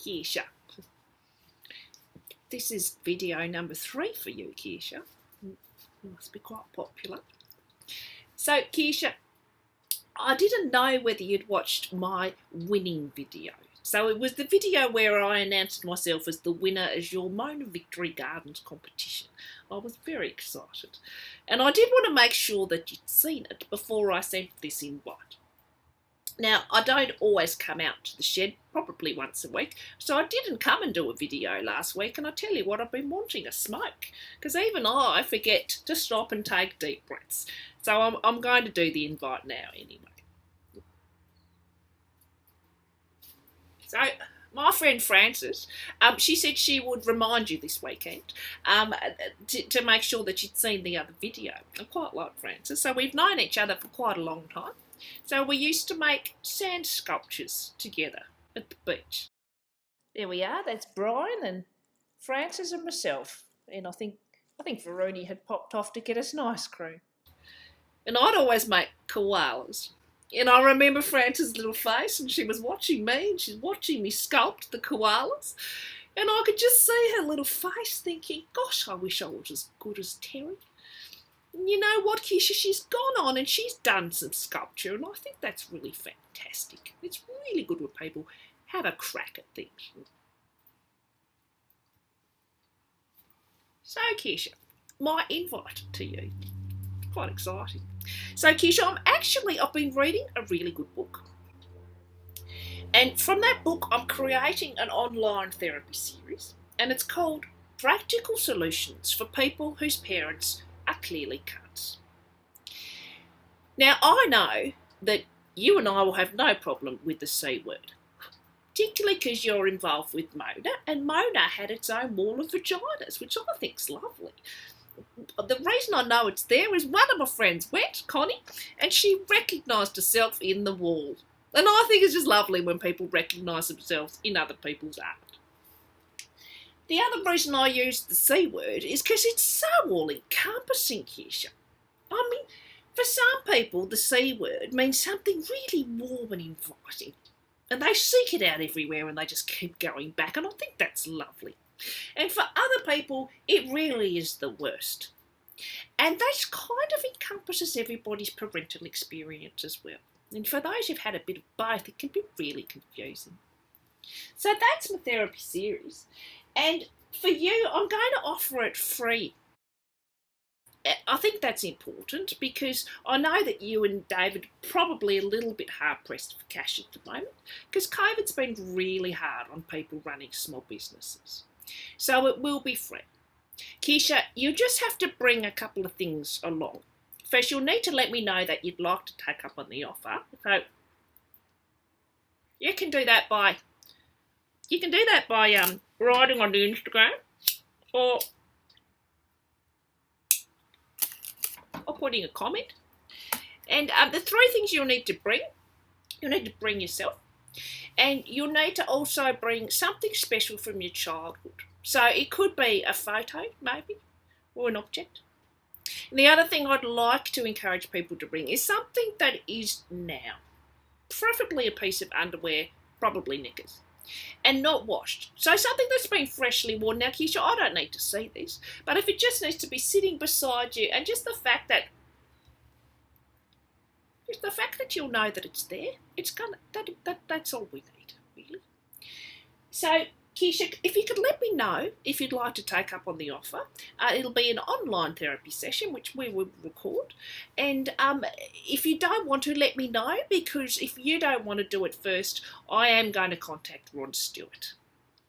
Kirsha. This is video number 3 for you, Kirsha. Must be quite popular. So, Kirsha, I didn't know whether you'd watched my winning video. So it was the video where I announced myself as the winner as your Mona Victory Gardens competition. I was very excited. And I did want to make sure that you'd seen it before I sent this invite. Now, I don't always come out to the shed, probably once a week, so I didn't come and do a video last week, and I tell you what, I've been wanting a smoke, because even I forget to stop and take deep breaths. So I'm going to do the invite now anyway. So my friend Frances, she said she would remind you this weekend to make sure that you'd seen the other video. I quite like Frances, so we've known each other for quite a long time. So we used to make sand sculptures together at the beach. There we are, that's Brian and Frances and myself. And I think Veroni had popped off to get us an ice cream. And I'd always make koalas. And I remember Frances' little face, and she was watching me, and she's watching me sculpt the koalas. And I could just see her little face thinking, gosh, I wish I was as good as Terri. And you know what, Kirsha, she's gone on and she's done some sculpture, and I think that's really fantastic. It's really good when people have a crack at things. So, Kirsha, my invite to you. Quite exciting. So, Kirsha, I've been reading a really good book. And from that book, I'm creating an online therapy series, and it's called Practical Solutions for People Whose Parents Are Clearly Cunts. Now, I know that you and I will have no problem with the C word, particularly because you're involved with Mona, and Mona had its own wall of vaginas, which I think's lovely. The reason I know it's there is one of my friends went, Connie, and she recognised herself in the wall. And I think it's just lovely when people recognise themselves in other people's art. The other reason I use the C word is because it's so all-encompassing, Kirsha. I mean, for some people, the C word means something really warm and inviting. And they seek it out everywhere and they just keep going back. And I think that's lovely. And for other people, it really is the worst. And that kind of encompasses everybody's parental experience as well. And for those who've had a bit of both, it can be really confusing. So that's my therapy series. And for you, I'm going to offer it free. I think that's important because I know that you and David are probably a little bit hard-pressed for cash at the moment because COVID's been really hard on people running small businesses. So it will be free. Kirsha, you just have to bring a couple of things along. First, you'll need to let me know that you'd like to take up on the offer. So you can do that by writing on the Instagram or putting a comment. And the 3 things you'll need to bring yourself. And you'll need to also bring something special from your childhood. So it could be a photo, maybe, or an object. And the other thing I'd like to encourage people to bring is something that is now. Preferably a piece of underwear, probably knickers. And not washed. So something that's been freshly worn. Now, Kirsha, I don't need to see this, but if it just needs to be sitting beside you, and just the fact that you'll know that it's there, that's all we need, really. So, Kirsha, if you could let me know if you'd like to take up on the offer. It'll be an online therapy session, which we will record. And if you don't want to, let me know, because if you don't want to do it first, I am going to contact Rod Stewart.